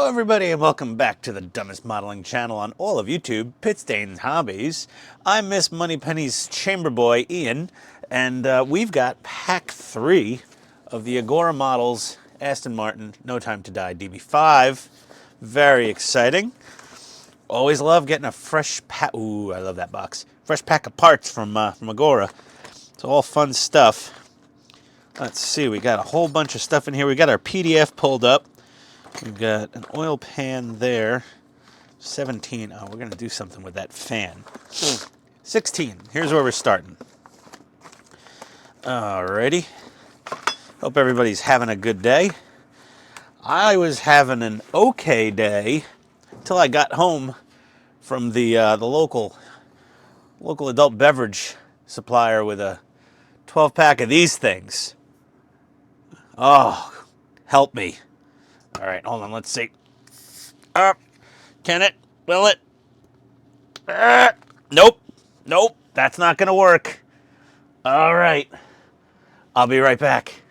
Hello everybody and welcome back to the dumbest modeling channel on all of YouTube, Pitstain's Hobbies. I'm Miss Moneypenny's chamber boy, Ian, and we've got pack 3 of the Agora Models Aston Martin No Time to Die DB5. Very exciting. Always love getting a fresh pack. Ooh, I love that box. Fresh pack of parts from Agora. It's all fun stuff. Let's see, we got a whole bunch of stuff in here. We got our PDF pulled up. We've got an oil pan there. 17. Oh, we're going to do something with that fan. 16. Here's where we're starting. Alrighty. Hope everybody's having a good day. I was having an okay day until I got home from the local adult beverage supplier with a 12-pack of these things. Oh, help me. All right, hold on, let's see. Can it? Will it? Nope. Nope, that's not going to work. All right, I'll be right back.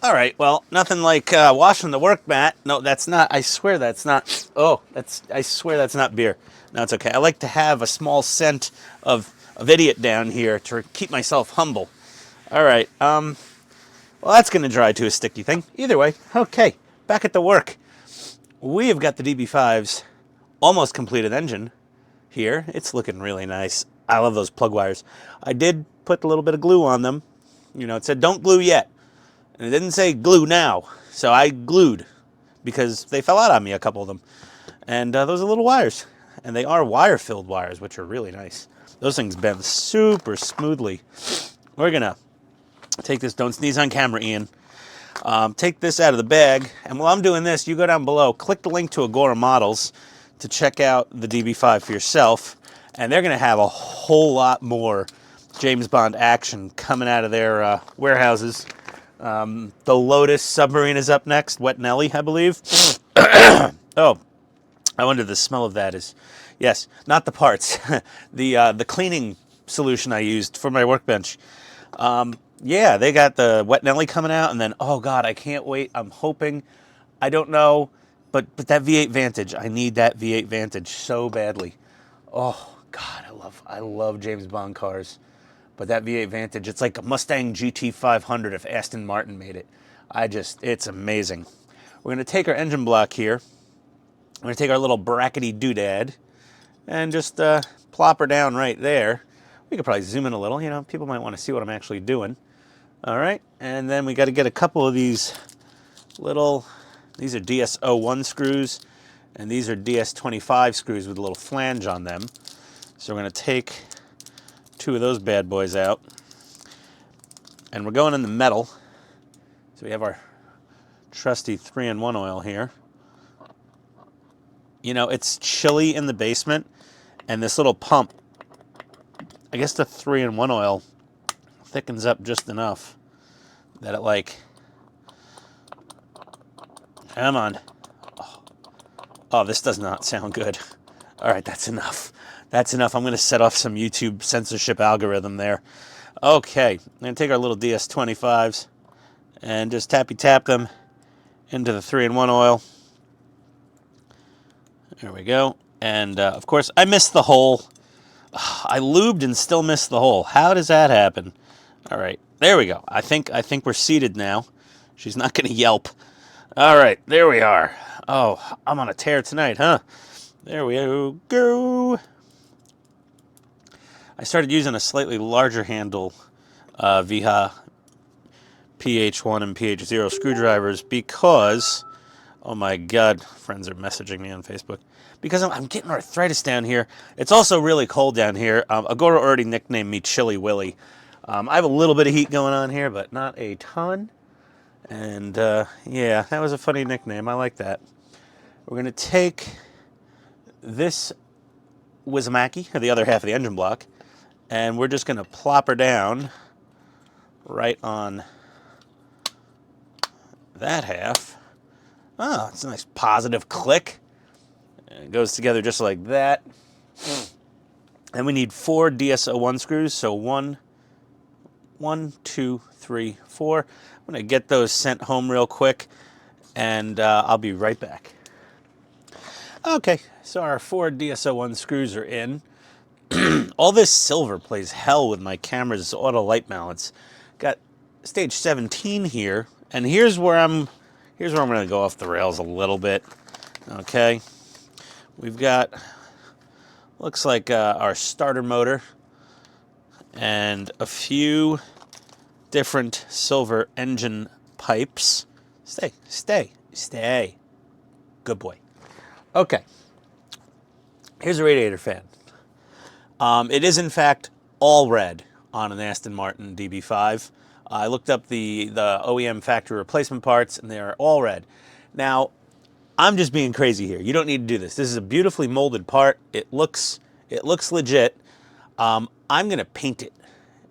All right, well, nothing like washing the work mat. No, that's not. I swear that's not. Oh, I swear that's not beer. No, it's okay. I like to have a small scent of idiot down here to keep myself humble. All right, well, that's going to dry to a sticky thing. Either way, okay, back at the work. We have got the DB5's almost completed engine here. It's looking really nice. I love those plug wires. I did put a little bit of glue on them. You know, it said don't glue yet. And it didn't say glue now. So I glued because they fell out on me, a couple of them. And those are little wires. And they are wire-filled wires, which are really nice. Those things bend super smoothly. We're going to take this, don't sneeze on camera, Ian. Take this out of the bag, and while I'm doing this, you go down below, click the link to Agora Models to check out the DB5 for yourself, and they're going to have a whole lot more James Bond action coming out of their warehouses. The Lotus submarine is up next, Wet Nelly, I believe. Oh, I wonder the smell of that is, yes, not the parts, the cleaning solution I used for my workbench. Yeah, they got the Wet Nelly coming out, and then, oh God, I can't wait. I'm hoping, I don't know, but that V8 Vantage, I need that V8 Vantage so badly. Oh God, I love James Bond cars, but that V8 Vantage, it's like a Mustang GT500 if Aston Martin made it. It's amazing. We're going to take our engine block here. We're going to take our little brackety doodad and just plop her down right there. We could probably zoom in a little, you know, people might want to see what I'm actually doing. All right, and then we got to get a couple of these these are DS01 screws, and these are DS25 screws with a little flange on them. So we're going to take 2 of those bad boys out, and we're going in the metal. So we have our trusty 3-in-1 oil here. You know, it's chilly in the basement, and this little pump, I guess the 3-in-1 oil thickens up just enough that it like, come on. Oh, this does not sound good. All right, that's enough. That's enough. I'm going to set off some YouTube censorship algorithm there. Okay, I'm going to take our little DS25s and just tappy-tap them into the 3-in-1 oil. There we go. And, of course, I missed the hole. I lubed and still missed the hole. How does that happen? All right, there we go. I think we're seated now. She's not going to yelp. All right, there we are. Oh, I'm on a tear tonight, huh? There we go. I started using a slightly larger handle Viha PH1 and PH0 screwdrivers because, oh my God, friends are messaging me on Facebook. Because I'm getting arthritis down here. It's also really cold down here. Agora already nicknamed me Chilly Willy. I have a little bit of heat going on here, but not a ton. And yeah, that was a funny nickname. I like that. We're going to take this Wizamaki, the other half of the engine block, and we're just going to plop her down right on that half. Oh, it's a nice positive click. It goes together just like that. And we need 4 DS01 screws, so 1, 2, 3, 4. I'm going to get those sent home real quick. and I'll be right back. Okay, so our 4 DS01 screws are in. All this silver plays hell with my camera's auto light balance. Got stage 17 here, and here's where I'm going to go off the rails a little bit. Okay, we've got, looks like our starter motor and a few different silver engine pipes. Stay, stay, stay. Good boy. Okay, here's a radiator fan. It is, in fact, all red on an Aston Martin DB5. I looked up the OEM factory replacement parts, and they're all red. Now, I'm just being crazy here. You don't need to do this. This is a beautifully molded part. It looks legit. I'm going to paint it.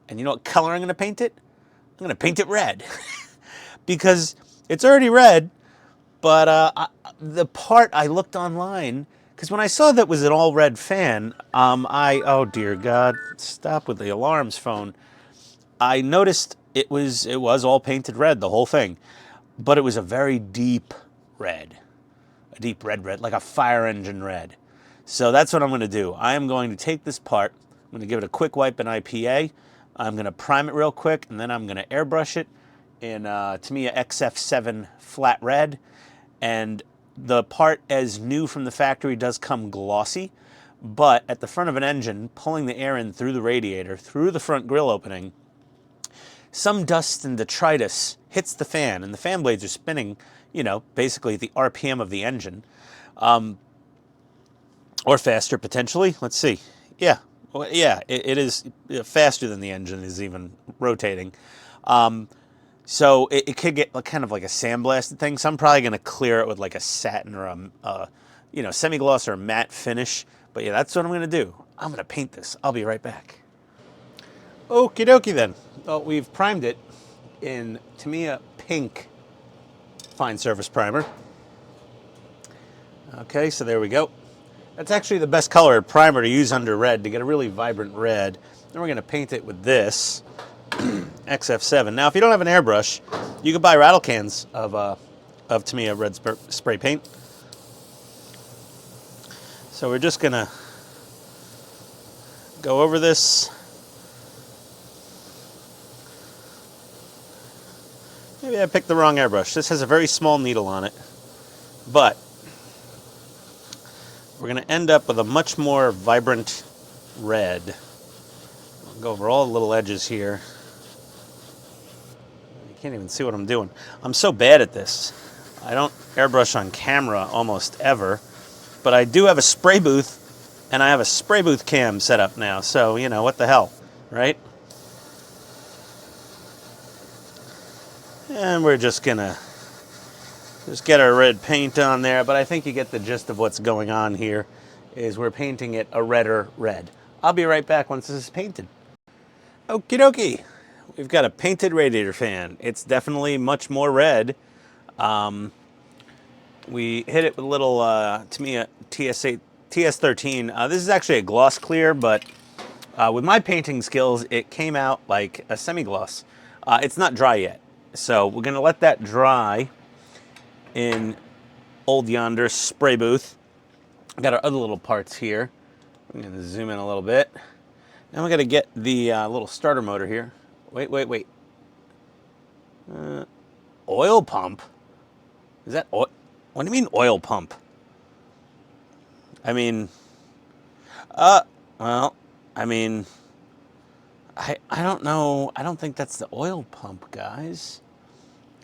And you know what color I'm going to paint it? I'm going to paint it red. Because it's already red, but the part I looked online, because when I saw that was an all red fan, oh dear God, stop with the alarms phone. I noticed it was all painted red, the whole thing, but it was a very deep red, red, like a fire engine red. So that's what I'm going to do. I am going to take this part, I'm going to give it a quick wipe in IPA, I'm going to prime it real quick, and then I'm going to airbrush it in Tamiya XF7 flat red. And the part, as new from the factory, does come glossy, but at the front of an engine, pulling the air in through the radiator, through the front grill opening, some dust and detritus hits the fan, and the fan blades are spinning, you know, basically at the RPM of the engine, or faster potentially. Let's see. Yeah, well, yeah, it is faster than the engine is even rotating. So it could get kind of like a sandblasted thing. So I'm probably going to clear it with like a satin or a you know, semi-gloss or a matte finish. But yeah, that's what I'm going to do. I'm going to paint this. I'll be right back. Okie dokie then. Well, we've primed it in Tamiya Pink Fine Surface Primer. Okay, so there we go. That's actually the best color primer to use under red to get a really vibrant red. Then we're going to paint it with this XF7. Now, if you don't have an airbrush, you can buy rattle cans of Tamiya red spray paint. So we're just gonna go over this. Maybe I picked the wrong airbrush. This has a very small needle on it, but we're gonna end up with a much more vibrant red. I'll go over all the little edges here. Can't even see what I'm doing. I'm so bad at this. I don't airbrush on camera almost ever, but I do have a spray booth, and I have a spray booth cam set up now, so, you know, what the hell, right? And we're just gonna get our red paint on there, but I think you get the gist of what's going on here, is we're painting it a redder red. I'll be right back once this is painted. Okie dokie. We've got a painted radiator fan. It's definitely much more red. We hit it with a little Tamiya TS13. This is actually a gloss clear, but with my painting skills, it came out like a semi-gloss. It's not dry yet, so we're gonna let that dry in Old Yonder spray booth. We got our other little parts here. I'm gonna zoom in a little bit. Now we gotta get the little starter motor here. Wait. Oil pump? Is that oil? What do you mean oil pump? I mean, well, I mean, I don't know. I don't think that's the oil pump, guys.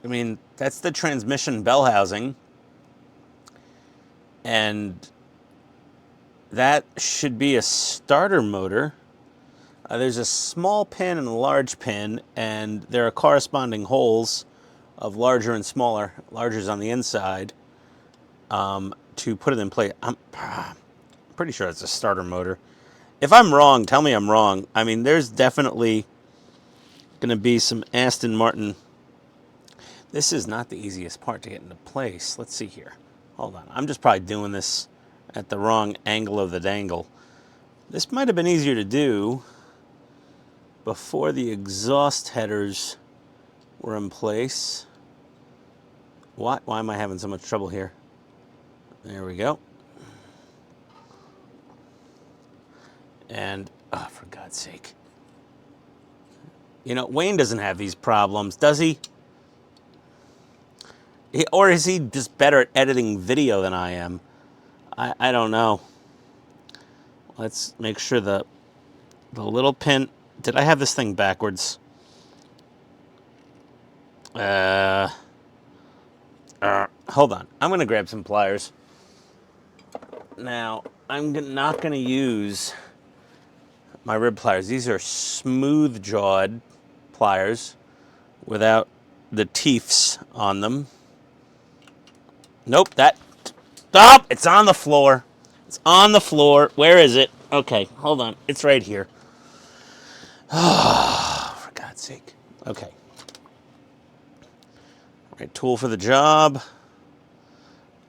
I mean, that's the transmission bell housing. And that should be a starter motor. There's a small pin and a large pin, and there are corresponding holes of larger and smaller. Larger's on the inside to put it in place. I'm pretty sure it's a starter motor. If I'm wrong, tell me I'm wrong. I mean, there's definitely going to be some Aston Martin. This is not the easiest part to get into place. Let's see here. Hold on. I'm just probably doing this at the wrong angle of the dangle. This might have been easier to do before the exhaust headers were in place. What? Why am I having so much trouble here? There we go. And, oh, for God's sake. You know, Wayne doesn't have these problems, does he? Or is he just better at editing video than I am? I don't know. Let's make sure the little pin... Did I have this thing backwards? Hold on. I'm going to grab some pliers. Now, I'm not going to use my rib pliers. These are smooth-jawed pliers without the teeths on them. Nope, Stop! It's on the floor. It's on the floor. Where is it? Okay, hold on. It's right here. Oh, for God's sake. Okay. Right tool for the job.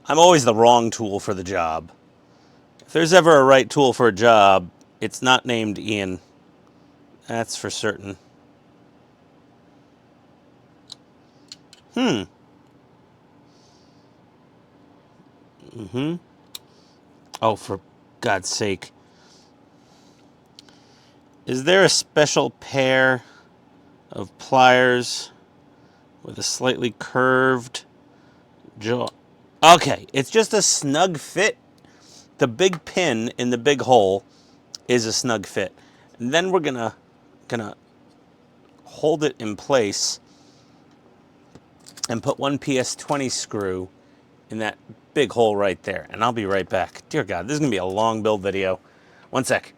I'm always the wrong tool for the job. If there's ever a right tool for a job, it's not named Ian. That's for certain. Oh, for God's sake. Is there a special pair of pliers with a slightly curved jaw? Okay, it's just a snug fit. The big pin in the big hole is a snug fit. And then we're gonna hold it in place and put one PS20 screw in that big hole right there. And I'll be right back. Dear God, this is gonna be a long build video. One sec.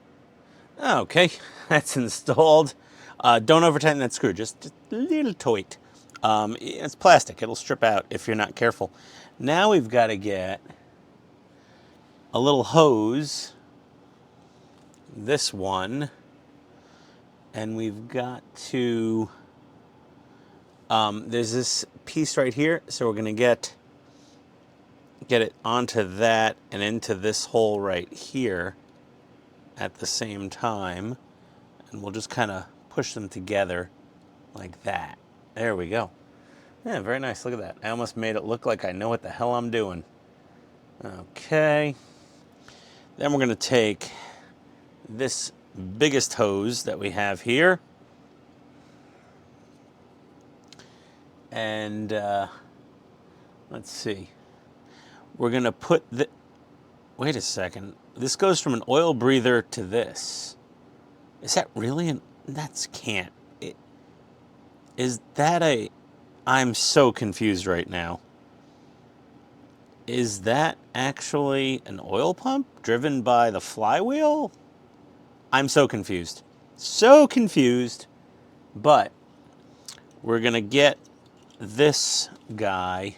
Okay, that's installed. Don't over tighten that screw, just a little tight. It's plastic, it'll strip out if you're not careful. Now we've got to get a little hose, this one, and we've got to, there's this piece right here, so we're gonna get it onto that and into this hole right here at the same time, and we'll just kind of push them together like that. There we go. Yeah, very nice. Look at that. I almost made it look like I know what the hell I'm doing. Okay. Then we're going to take this biggest hose that we have here, and let's see. We're going to put the... Wait a second. This goes from an oil breather to this. Is that really an... That's can't. Is that a... I'm so confused right now. Is that actually an oil pump driven by the flywheel? I'm so confused. So confused. But we're going to get this guy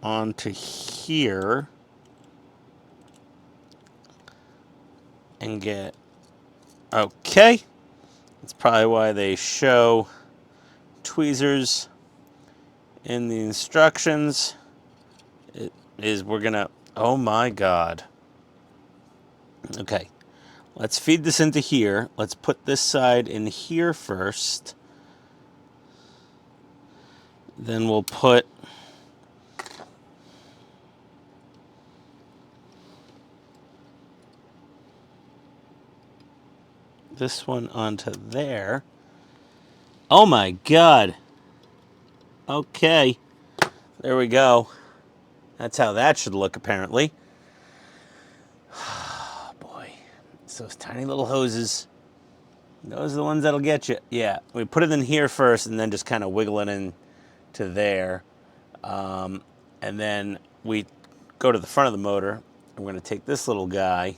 onto here and get... Okay. That's probably why they show tweezers in the instructions. It is, we're gonna, oh my God. Okay, let's feed this into here. Let's put this side in here first. Then we'll put this one onto there. Oh my God. Okay. There we go. That's how that should look, apparently. Oh, boy. It's those tiny little hoses. Those are the ones that'll get you. Yeah. We put it in here first and then just kind of wiggle it in to there. And then we go to the front of the motor. We're going to take this little guy.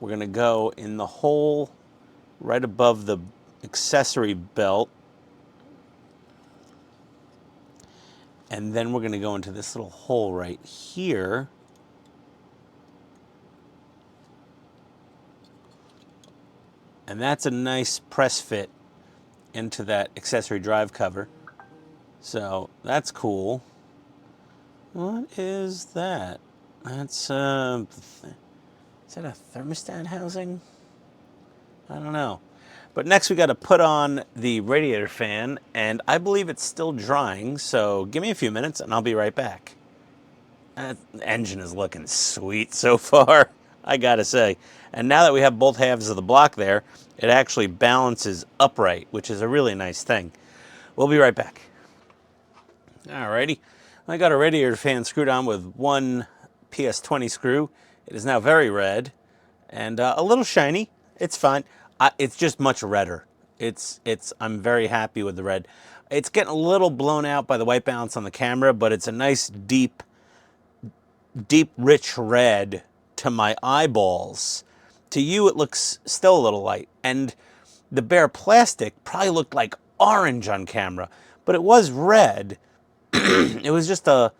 We're going to go in the hole right above the accessory belt. And then we're going to go into this little hole right here. And that's a nice press fit into that accessory drive cover. So that's cool. What is that? That's, is that a thermostat housing? I don't know. But next we got to put on the radiator fan, and I believe it's still drying, so give me a few minutes and I'll be right back. The engine is looking sweet so far, I gotta say. And now that we have both halves of the block there, it actually balances upright, which is a really nice thing. We'll be right back. Alrighty, I got a radiator fan screwed on with one PS20 screw. It is now very red and a little shiny. It's fine. It's just much redder. I'm very happy with the red. It's getting a little blown out by the white balance on the camera, but it's a nice deep, rich red to my eyeballs. To you, it looks still a little light. And the bare plastic probably looked like orange on camera, but it was red. It was just a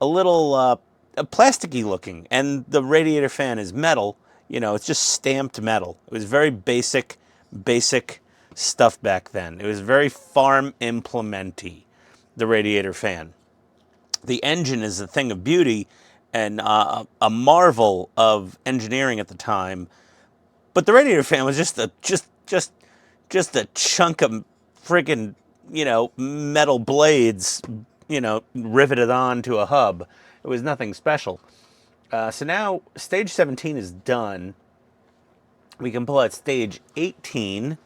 little plasticky looking, and the radiator fan is metal. You know, it's just stamped metal. It was very basic stuff back then. It was very farm implementy, the radiator fan. The engine is a thing of beauty and a marvel of engineering at the time. But the radiator fan was just a chunk of friggin', metal blades, riveted onto a hub. It was nothing special. So now stage 17 is done. We can pull out stage 18,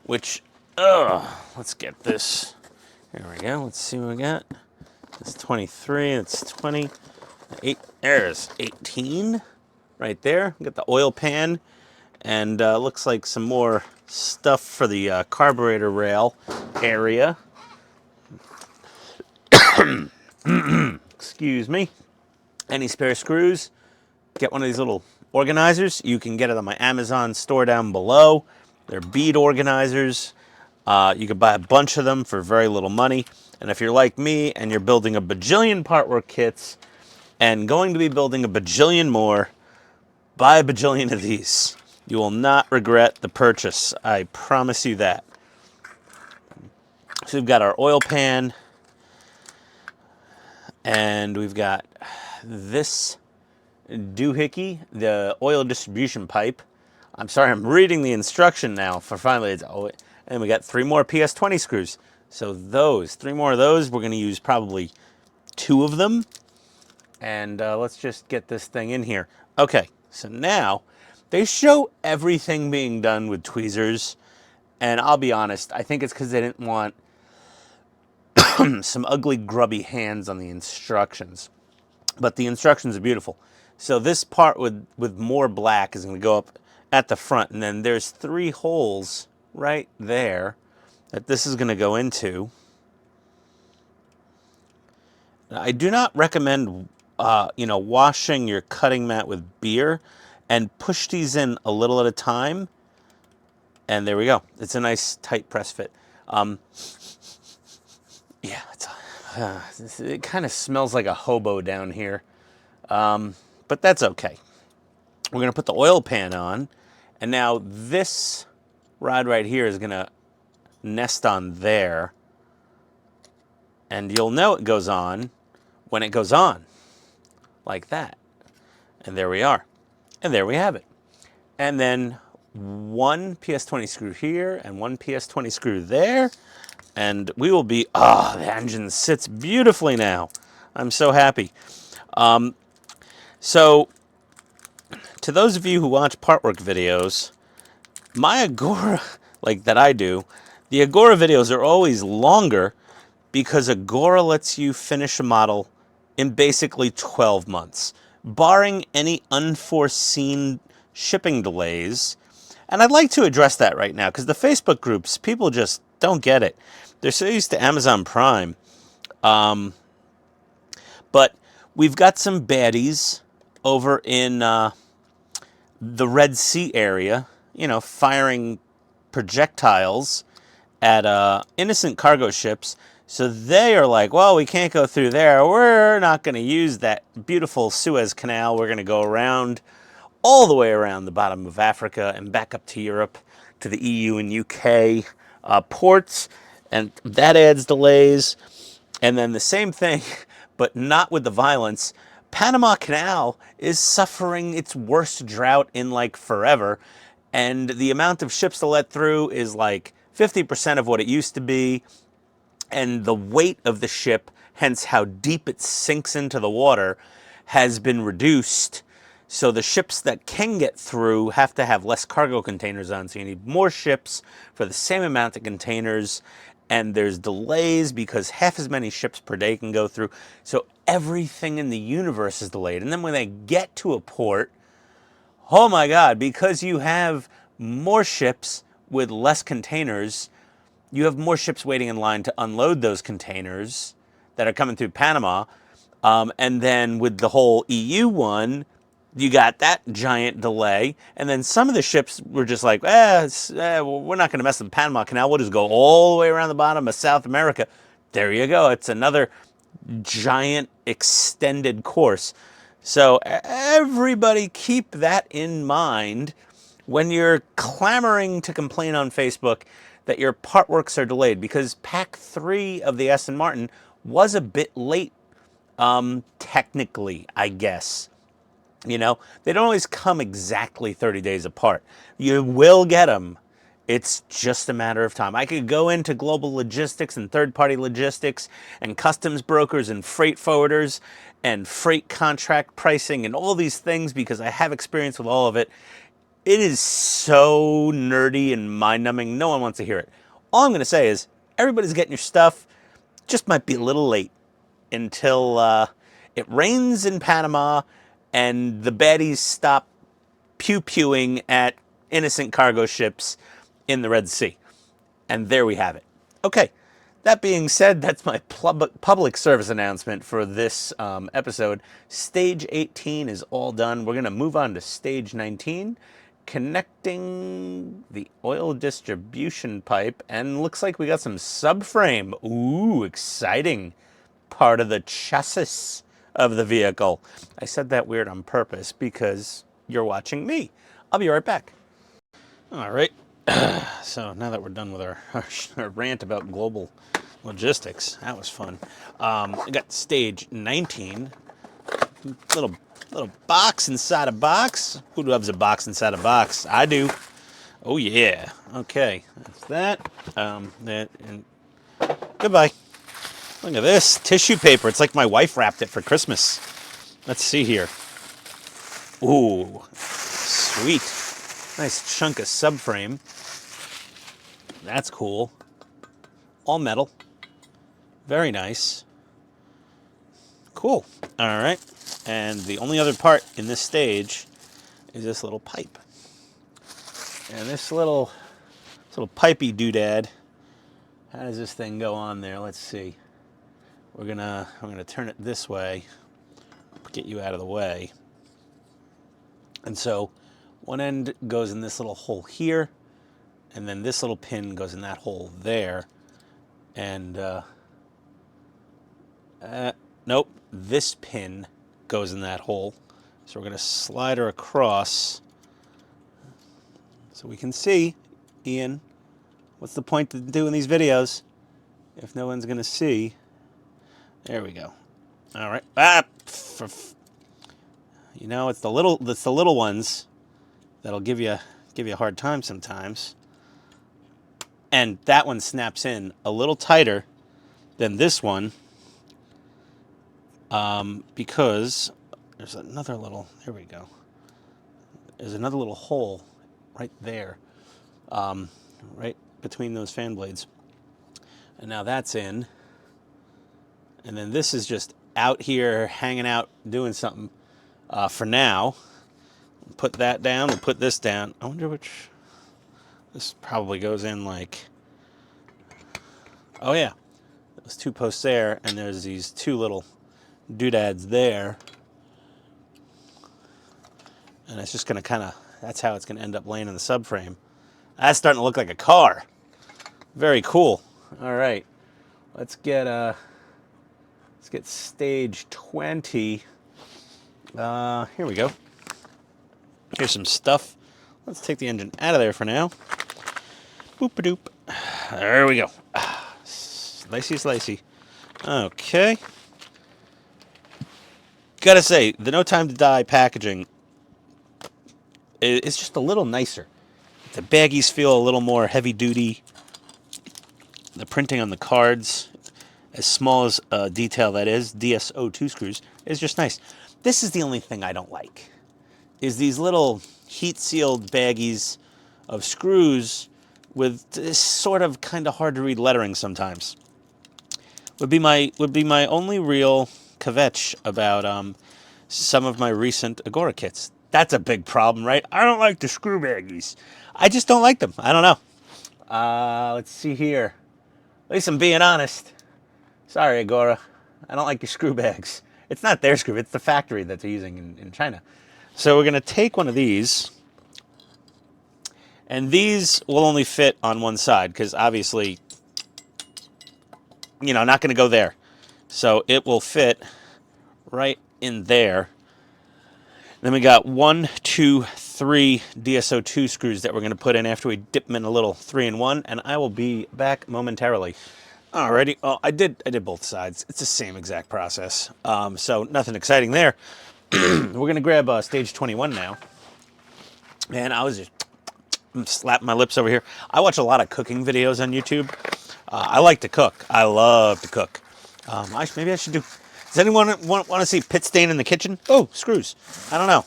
which, let's get this. Here we go. Let's see what we got. It's 23, it's 20. There's 18 right there. We got the oil pan, and looks like some more stuff for the carburetor rail area. Excuse me. Any spare screws? Get one of these little organizers. You can get it on my Amazon store down below. They're bead organizers. You can buy a bunch of them for very little money. And if you're like me and you're building a bajillion part work kits and going to be building a bajillion more, buy a bajillion of these. You will not regret the purchase. I promise you that. So we've got our oil pan, and we've got this doohickey, the oil distribution pipe. I'm sorry, I'm reading the instruction now for finally. And we got 3 more PS20 screws. So those, 3 more of those, we're going to use probably 2 of them. And let's just get this thing in here. Okay, so now they show everything being done with tweezers. And I'll be honest, I think it's because they didn't want some ugly, grubby hands on the instructions. But the instructions are beautiful. So this part with more black is going to go up at the front. And then there's 3 holes right there that this is going to go into. I do not recommend, washing your cutting mat with beer, and push these in a little at a time. And there we go. It's a nice tight press fit. Yeah, it kind of smells like a hobo down here, but that's okay. We're going to put the oil pan on, and now this rod right here is going to nest on there, and you'll know it goes on when it goes on, like that. And there we are. And there we have it. And then 1 PS20 screw here and 1 PS20 screw there. And we will be, the engine sits beautifully now. I'm so happy. So, to those of you who watch part work videos, my Agora, like that I do, the Agora videos are always longer because Agora lets you finish a model in basically 12 months, barring any unforeseen shipping delays. And I'd like to address that right now because the Facebook groups, people just don't get it. They're so used to Amazon Prime. But we've got some baddies over in the Red Sea area, firing projectiles at innocent cargo ships. So they are like, well, we can't go through there. We're not going to use that beautiful Suez Canal. We're going to go around, all the way around the bottom of Africa and back up to Europe, to the EU and UK ports. And that adds delays. And then the same thing, but not with the violence. Panama Canal is suffering its worst drought in like forever. and the amount of ships to let through is like 50% of what it used to be, and the weight of the ship, hence how deep it sinks into the water, has been reduced. So the ships that can get through have to have less cargo containers on, so you need more ships for the same amount of containers, and there's delays because half as many ships per day can go through. So everything in the universe is delayed. And then when they get to a port, oh my God, because you have more ships with less containers, you have more ships waiting in line to unload those containers that are coming through Panama. And then with the whole EU one, you got that giant delay. And then some of the ships were just like, we're not going to mess with the Panama Canal. We'll just go all the way around the bottom of South America. There you go. It's another giant extended course. So everybody keep that in mind when you're clamoring to complain on Facebook that your part works are delayed, because pack 3 of the Aston Martin was a bit late, technically, I guess. You know, they don't always come exactly 30 days apart. You will get them. It's just a matter of time. I could go into global logistics and third-party logistics and customs brokers and freight forwarders and freight contract pricing and all these things because I have experience with all of it. It is so nerdy and mind-numbing. No one wants to hear it. All I'm going to say is everybody's getting your stuff. Just might be a little late until it rains in Panama and the baddies stop pew-pewing at innocent cargo ships in the Red Sea. And there we have it. Okay, that being said, that's my public service announcement for this episode. Stage 18 is all done. We're going to move on to stage 19, connecting the oil distribution pipe, and looks like we got some subframe. Ooh, exciting. Part of the chassis of the vehicle. I said that weird on purpose because you're watching me. I'll be right back. All right. So now that we're done with our rant about global logistics, that was fun. I got stage 19, little box inside a box. Who loves a box inside a box? I do. Oh yeah. Okay, that's that. And goodbye. Look at this tissue paper. It's like my wife wrapped it for Christmas. Let's see here. Ooh, sweet. Nice chunk of subframe. That's cool. All metal. Very nice. Cool. All right. And the only other part in this stage is this little pipe. And this little pipey doodad. How does this thing go on there? Let's see. I'm gonna turn it this way, get you out of the way. And so one end goes in this little hole here, and then this little pin goes in that hole there. And nope, this pin goes in that hole. So we're gonna slide her across so we can see. Ian, what's the point of doing these videos if no one's gonna see? There we go. All right. You know, it's the little ones that'll give you a hard time sometimes. And that one snaps in a little tighter than this one, because there's another little. There we go. There's another little hole right there, right between those fan blades. And now that's in. And then this is just out here hanging out doing something for now. Put that down, we'll put this down. I wonder which, this probably goes in like, oh yeah, those two posts there, and there's these two little doodads there. And it's just gonna that's how it's gonna end up laying in the subframe. That's starting to look like a car. Very cool. All right, let's get stage 20. Here we go. Here's some stuff. Let's take the engine out of there for now. Boop-a-doop. There we go. Slicey. Okay. Gotta say, the No Time to Die packaging is just a little nicer. The baggies feel a little more heavy duty. The printing on the cards, as small as a detail that is, DS02 screws, is just nice. This is the only thing I don't like, is these little heat-sealed baggies of screws with this sort of kind of hard to read lettering sometimes. Would be my only real kvetch about some of my recent Agora kits. That's a big problem, right? I don't like the screw baggies. I just don't like them. I don't know. Let's see here. At least I'm being honest. Sorry, Agora. I don't like your screw bags. It's not their screw, it's the factory that they're using in China. So we're going to take one of these, and these will only fit on one side, because obviously, you know, not going to go there. So it will fit right in there. Then we got 1, 2, 3 DSO2 screws that we're going to put in after we dip them in a little 3-in-1, and I will be back momentarily. Alrighty, well, I did both sides. It's the same exact process, so nothing exciting there. We're going to grab stage 21 now, and I was just slapping my lips over here. I watch a lot of cooking videos on YouTube. I like to cook. I love to cook. Maybe I should do... Does anyone want to see pit stain in the kitchen? Oh, screws. I don't know.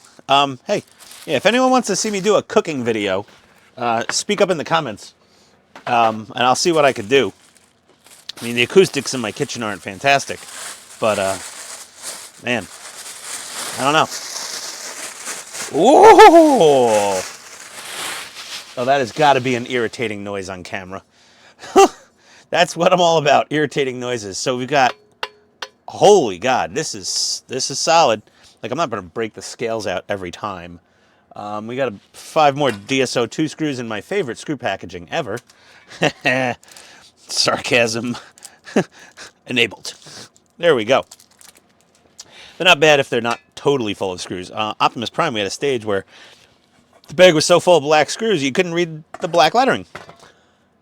Hey, yeah, if anyone wants to see me do a cooking video, speak up in the comments, and I'll see what I could do. I mean, the acoustics in my kitchen aren't fantastic, but, man, I don't know. Ooh! Oh, that has got to be an irritating noise on camera. That's what I'm all about, irritating noises. So we've got... Holy God, this is solid. Like, I'm not going to break the scales out every time. We got 5 more DSO2 screws in my favorite screw packaging ever. Sarcasm enabled. There we go. They're not bad if they're not totally full of screws. Optimus Prime, we had a stage where the bag was so full of black screws you couldn't read the black lettering.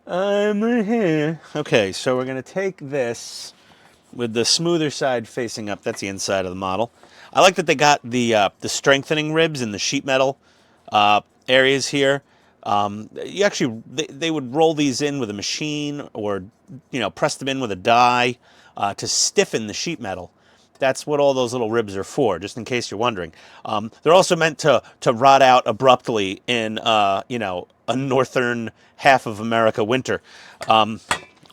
Okay, so we're going to take this with the smoother side facing up. That's the inside of the model. I like that they got the strengthening ribs in the sheet metal areas here. You actually, they would roll these in with a machine, or, you know, press them in with a die to stiffen the sheet metal. That's what all those little ribs are for, just in case you're wondering. They're also meant to rot out abruptly in, you know, a northern half of America winter.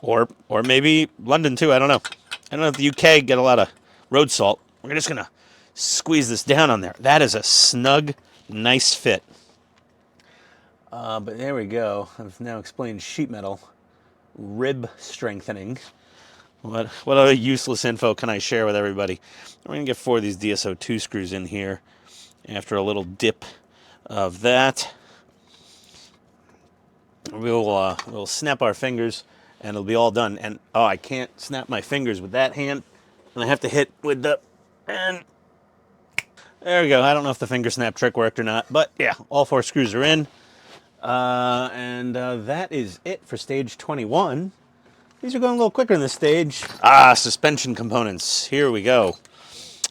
Or maybe London too, I don't know. I don't know if the UK get a lot of road salt. We're just going to squeeze this down on there. That is a snug, nice fit. But there we go. I've now explained sheet metal rib strengthening. What other useless info can I share with everybody? We're going to get 4 of these DSO2 screws in here after a little dip of that. We'll snap our fingers, and it'll be all done. And, oh, I can't snap my fingers with that hand, and I have to hit with the... And there we go. I don't know if the finger snap trick worked or not, but yeah, all 4 screws are in. And that is it for stage 21. These are going a little quicker in this stage. Suspension components. Here we go.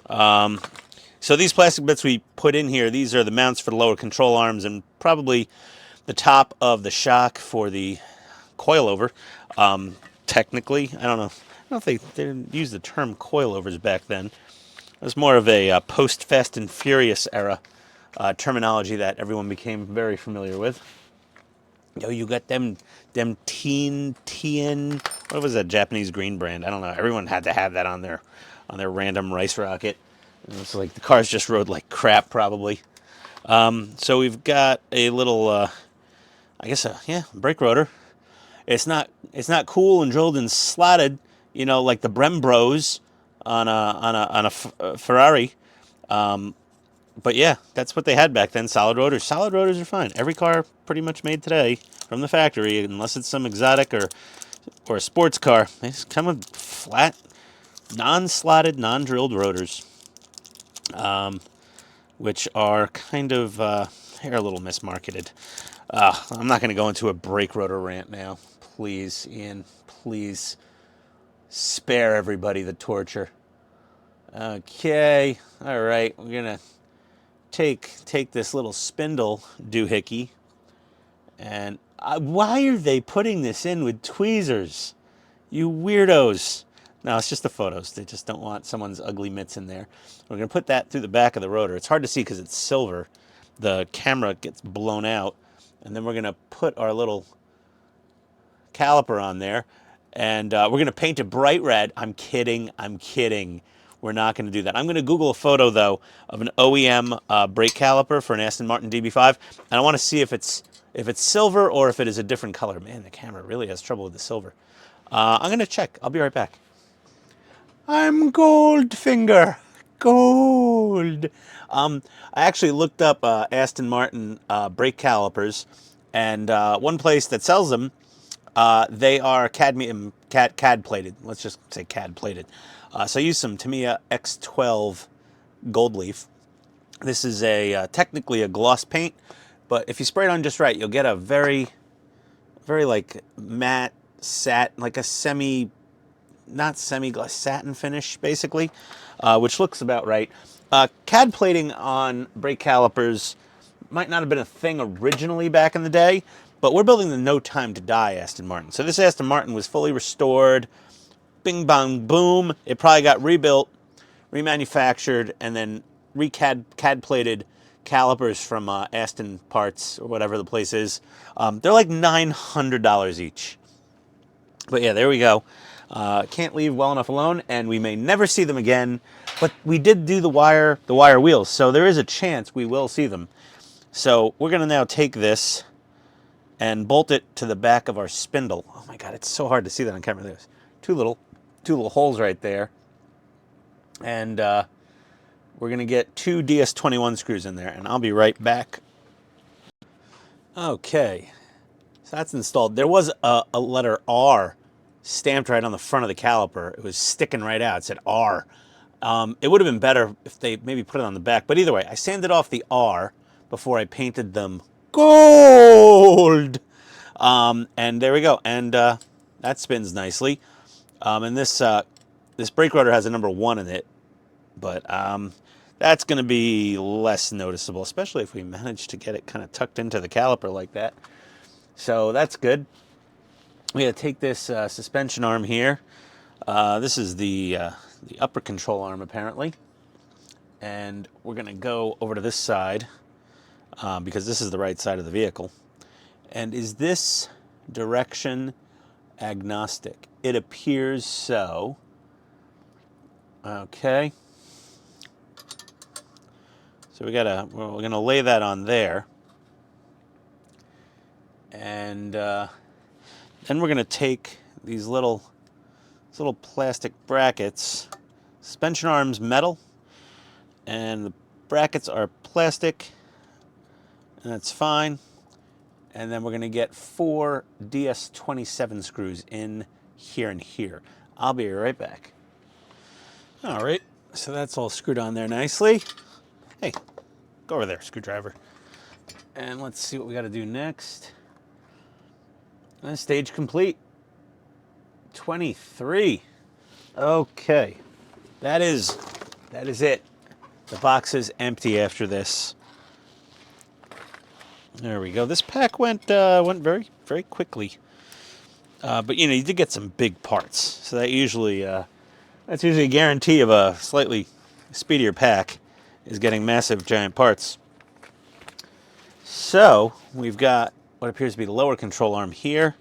So these plastic bits we put in here, these are the mounts for the lower control arms and probably the top of the shock for the coilover. Technically, I don't know if they didn't use the term coilovers back then. It was more of a post-Fast and Furious era terminology that everyone became very familiar with. Yo, you got them TN, what was that Japanese green brand? I don't know. Everyone had to have that on their random rice rocket. It's like the cars just rode like crap, probably. So we've got a little, I guess, brake rotor. It's not cool and drilled and slotted, you know, like the Brembros on a Ferrari. But yeah, that's what they had back then, solid rotors. Solid rotors are fine. Every car pretty much made today from the factory, unless it's some exotic or a sports car, they just come with flat, non-slotted, non-drilled rotors, which are kind of, they're a little mismarketed. I'm not going to go into a brake rotor rant now. Please, Ian, please spare everybody the torture. Okay, all right, we're going to take this little spindle doohickey And why are they putting this in with tweezers? You weirdos. No, it's just the photos. They just don't want someone's ugly mitts in there. We're going to put that through the back of the rotor. It's hard to see because it's silver. The camera gets blown out. And then we're going to put our little caliper on there. And we're going to paint it bright red. I'm kidding. I'm kidding. We're not going to do that. I'm going to Google a photo, though, of an OEM brake caliper for an Aston Martin DB5. And I want to see if it's silver or if it is a different color. Man, the camera really has trouble with the silver. I'm going to check. I'll be right back. I'm Goldfinger. Gold. I actually looked up Aston Martin brake calipers, and one place that sells them, they are CAD plated. Let's just say CAD plated. So I used some Tamiya X12 gold leaf. This is technically a gloss paint, but if you spray it on just right, you'll get a very like matte like a not semi-gloss, satin finish, basically, which looks about right. CAD plating on brake calipers might not have been a thing originally back in the day, but we're building the No Time to Die Aston Martin. So this Aston Martin was fully restored, bing, bang, boom. It probably got rebuilt, remanufactured, and then CAD plated calipers from Aston Parts, or whatever the place is. They're like $900 each. But yeah, there we go. Can't leave well enough alone, and we may never see them again. But we did do the wire wheels, so there is a chance we will see them. So we're going to now take this and bolt it to the back of our spindle. Oh my God, it's so hard to see that on camera. There's two little holes right there, and we're going to get 2 DS21 screws in there, and I'll be right back. Okay, so that's installed. There was a letter R stamped right on the front of the caliper. It was sticking right out. It said R. It would have been better if they maybe put it on the back. But either way, I sanded off the R before I painted them gold. And there we go. And that spins nicely. And this brake rotor has a number 1 in it. But that's going to be less noticeable, especially if we manage to get it kind of tucked into the caliper like that. So that's good. We got to take this suspension arm here. This is the upper control arm, apparently. And we're going to go over to this side because this is the right side of the vehicle. And is this direction agnostic? It appears so. Okay. So we're going to lay that on there. And then we're going to take these little plastic brackets. Suspension arm's metal, and the brackets are plastic, and that's fine. And then we're going to get 4 DS27 screws in here and here. I'll be right back. All right, so that's all screwed on there nicely. Hey, go over there, screwdriver. And let's see what we got to do next. And stage complete. 23. Okay, that is it. The box is empty after this. There we go. This pack went very, very quickly. But you know, you did get some big parts, so that's usually a guarantee of a slightly speedier pack, is getting massive giant parts. So we've got what appears to be the lower control arm here.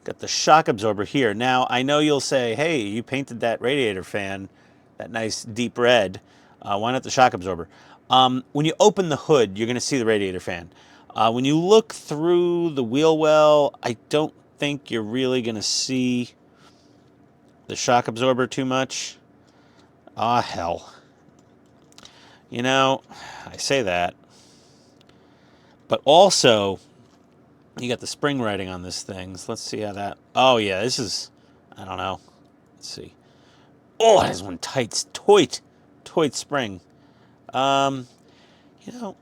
Got the shock absorber here. Now, I know you'll say, hey, you painted that radiator fan, that nice deep red. Why not the shock absorber? When you open the hood, you're going to see the radiator fan. When you look through the wheel well, I don't think you're really going to see the shock absorber too much. Ah, hell. You know, I say that. But also, you got the spring writing on this thing. So let's see how that... Oh, yeah, this is... I don't know. Let's see. Oh, it has one tight spring. You know,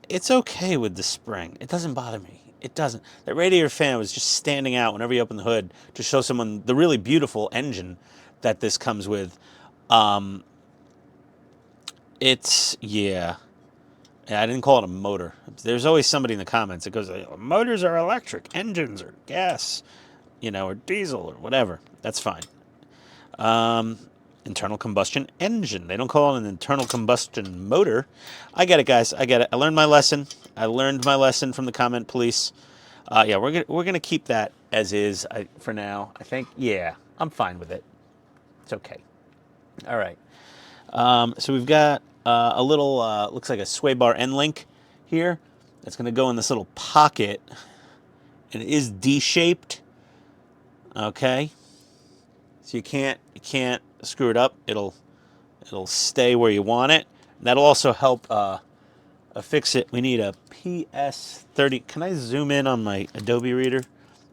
it's okay with the spring. It doesn't bother me. It doesn't. That radiator fan was just standing out whenever you open the hood to show someone the really beautiful engine that this comes with. Yeah. Yeah, I didn't call it a motor. There's always somebody in the comments that goes, motors are electric, engines are gas, or diesel or whatever. That's fine. Internal combustion engine. They don't call it an internal combustion motor. I get it, guys. I get it. I learned my lesson. I learned my lesson from the comment police. Yeah, we're gonna keep that as is for now. I think, yeah, I'm fine with it. It's okay. All right. So we've got a little, looks like a sway bar end link here. That's gonna go in this little pocket, and it is D-shaped. Okay. So you can't screw it up. It'll stay where you want it. And that'll also help fix it. We need a PS30. Can I zoom in on my Adobe Reader?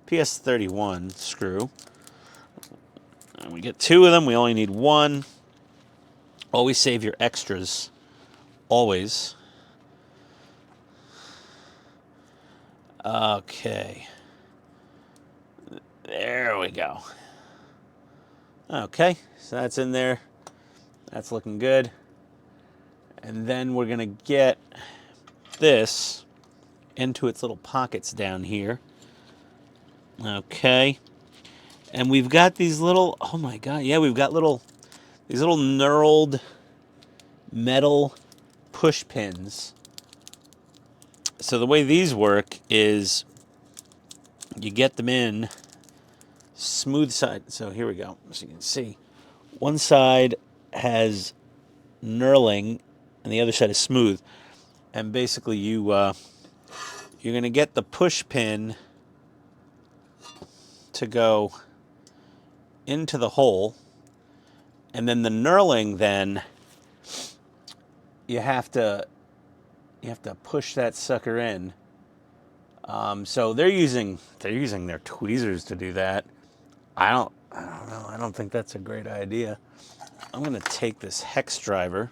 PS31 screw. And we get 2 of them. We only need 1. Always save your extras. Always. Okay. There we go. Okay, so that's in there. That's looking good. And then we're going to get this into its little pockets down here. Okay. And we've got these little, oh my God, yeah, we've got these little knurled metal push pins. So the way these work is you get them in smooth side. So here we go. So you can see one side has knurling and the other side is smooth. And basically you're going to get the push pin to go into the hole, and then the knurling, then you have to push that sucker in. So they're using their tweezers to do that. I don't know. I don't think that's a great idea. I'm going to take this hex driver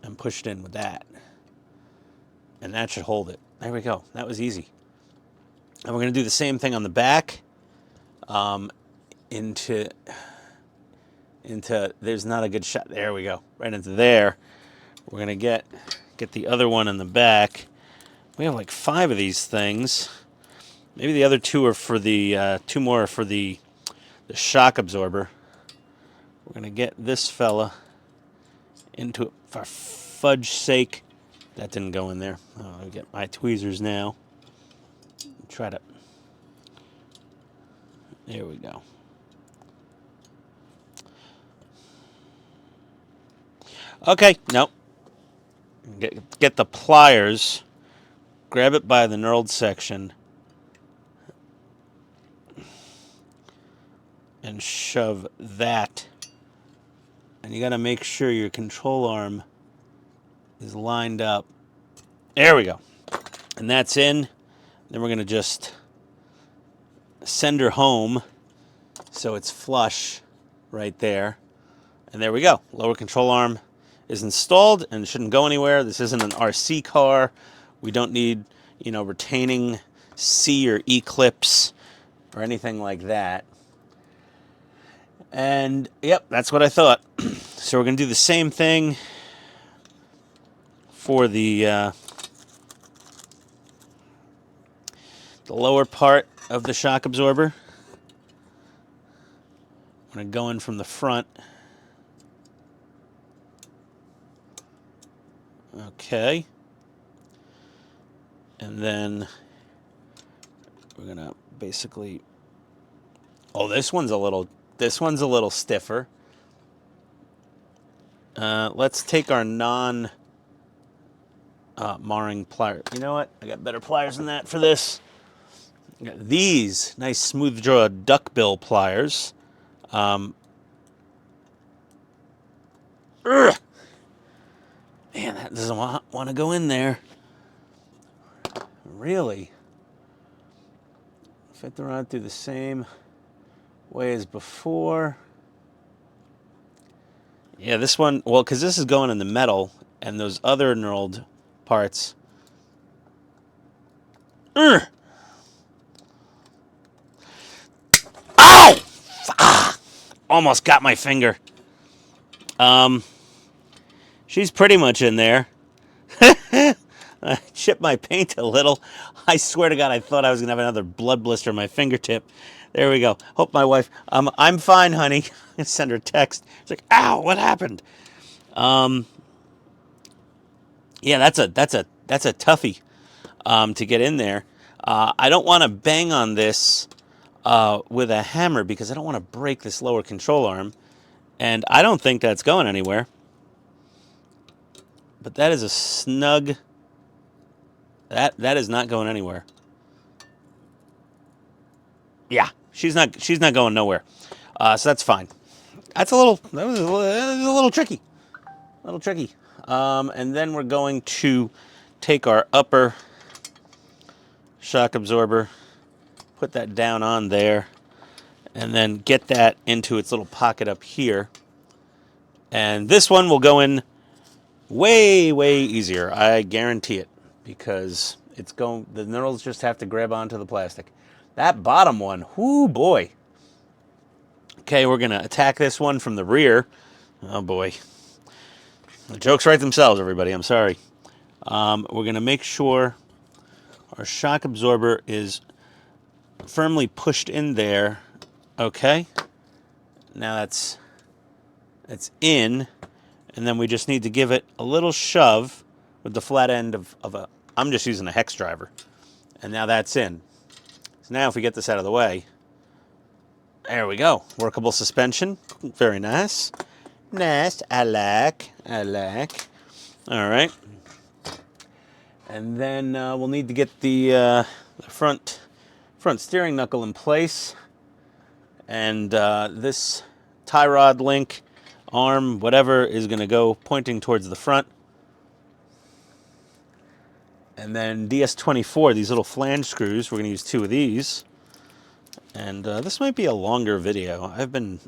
and push it in with that, and that should hold it. There we go. That was easy. And we're going to do the same thing on the back. Into there's not a good shot. There we go. Right into there. We're going to get the other one in the back. We have like 5 of these things. Maybe the other 2 are for the 2 more are for the shock absorber. We're going to get this fella into it for fudge sake. That didn't go in there. I'll get my tweezers now. Try to. There we go. Okay, nope. Get the pliers. Grab it by the knurled section. And shove that. And you got to make sure your control arm is lined up. There we go. And that's in. Then we're going to just send her home so it's flush right there. And there we go. Lower control arm is installed and shouldn't go anywhere. This isn't an RC car. We don't need, retaining C or E clips or anything like that. And yep, that's what I thought. So we're going to do the same thing for the lower part of the shock absorber. I'm going to go in from the front. Okay. And then we're going to basically, this one's a little stiffer. Let's take our non-marring pliers. You know what? I got better pliers than that for this. I got these nice smooth draw duckbill pliers. Man, that doesn't want to go in there. Really? Fit the rod through the same way as before. Yeah, this one, well, because this is going in the metal, and those other knurled parts. Ow! Ah! Almost got my finger. She's pretty much in there. I chipped my paint a little. I swear to God, I thought I was going to have another blood blister on my fingertip. There we go. Hope my wife, I'm fine, honey. I send her a text. It's like, ow, what happened? Yeah, that's a toughie to get in there. I don't want to bang on this with a hammer because I don't want to break this lower control arm. And I don't think that's going anywhere. But that is a snug... That is not going anywhere. Yeah, she's not going nowhere. So that's fine. That was a little tricky. A little tricky. And then we're going to take our upper shock absorber, put that down on there, and then get that into its little pocket up here. And this one will go in way, way easier. I guarantee it, because the noodles just have to grab onto the plastic. That bottom one, whoo boy. Okay, we're gonna attack this one from the rear. Oh boy. The jokes write themselves, everybody, I'm sorry. We're gonna make sure our shock absorber is firmly pushed in there. Okay. Now that's in, and then we just need to give it a little shove with the flat end of I'm just using a hex driver. And now that's in. So now if we get this out of the way, there we go. Workable suspension. Very nice. Nice. I like. All right. And then we'll need to get the front steering knuckle in place. And this tie rod link, arm, whatever, is going to go pointing towards the front. And then DS24, these little flange screws, we're going to use 2 of these. And this might be a longer video. I've been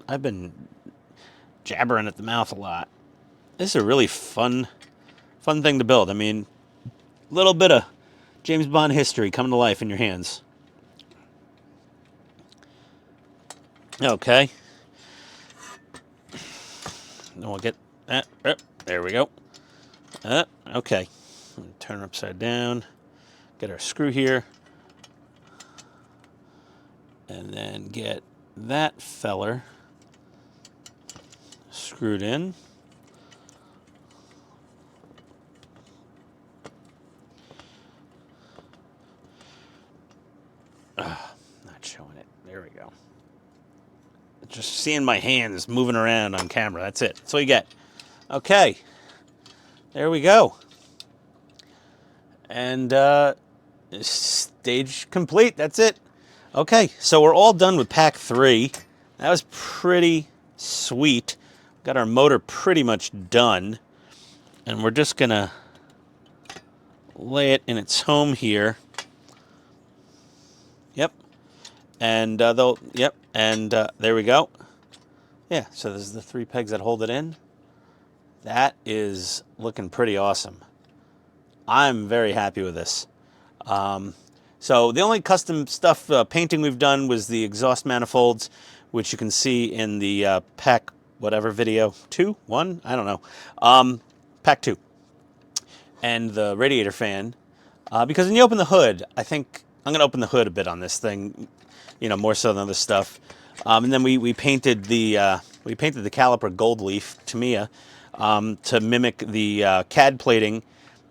jabbering at the mouth a lot. This is a really fun thing to build. I mean, a little bit of James Bond history coming to life in your hands. Okay. Then we'll get that. There we go. Okay. Turn her upside down. Get our screw here. And then get that feller screwed in. Not showing it. There we go. Just seeing my hands moving around on camera. That's it. That's all you get. Okay. There we go. And stage complete. That's it. Okay, so we're all done with pack 3. That was pretty sweet. Got our motor pretty much done. And we're just going to lay it in its home here. Yep. And there we go. Yeah, so this is the 3 pegs that hold it in. That is looking pretty awesome. I'm very happy with this. So the only custom stuff, painting we've done was the exhaust manifolds, which you can see in the pack whatever video, 2, 1, I don't know. Pack 2. And the radiator fan. Because when you open the hood, I think I'm going to open the hood a bit on this thing, you know, more so than other stuff. And then we painted the caliper gold leaf Tamiya to mimic the CAD plating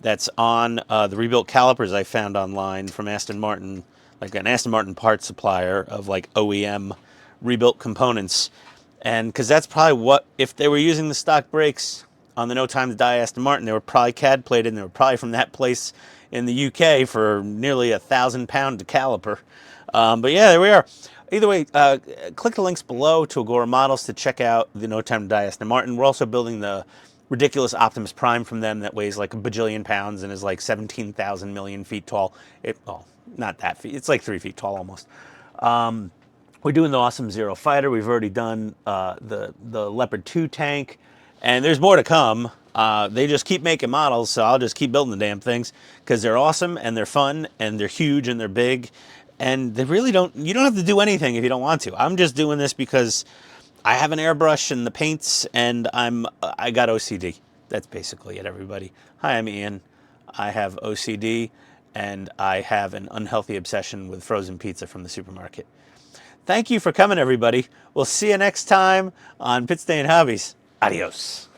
that's on the rebuilt calipers I found online from Aston Martin, like an Aston Martin parts supplier of like OEM rebuilt components. And because that's probably what, if they were using the stock brakes on the No Time to Die Aston Martin, they were probably CAD plated, and they were probably from that place in the UK for nearly £1,000 caliper. But yeah, there we are. Either way, click the links below to Agora Models to check out the No Time to Die Aston Martin. We're also building the ridiculous Optimus Prime from them that weighs like a bajillion pounds and is like 17,000 million feet tall. Not that feet. It's like 3 feet tall almost. We're doing the awesome Zero Fighter. We've already done the Leopard 2 tank, and there's more to come. They just keep making models, so I'll just keep building the damn things because they're awesome and they're fun and they're huge and they're big, and they really don't. You don't have to do anything if you don't want to. I'm just doing this because I have an airbrush and the paints, and I got OCD. That's basically it, everybody. Hi, I'm Ian. I have OCD, and I have an unhealthy obsession with frozen pizza from the supermarket. Thank you for coming, everybody. We'll see you next time on Pit Stain Hobbies. Adios.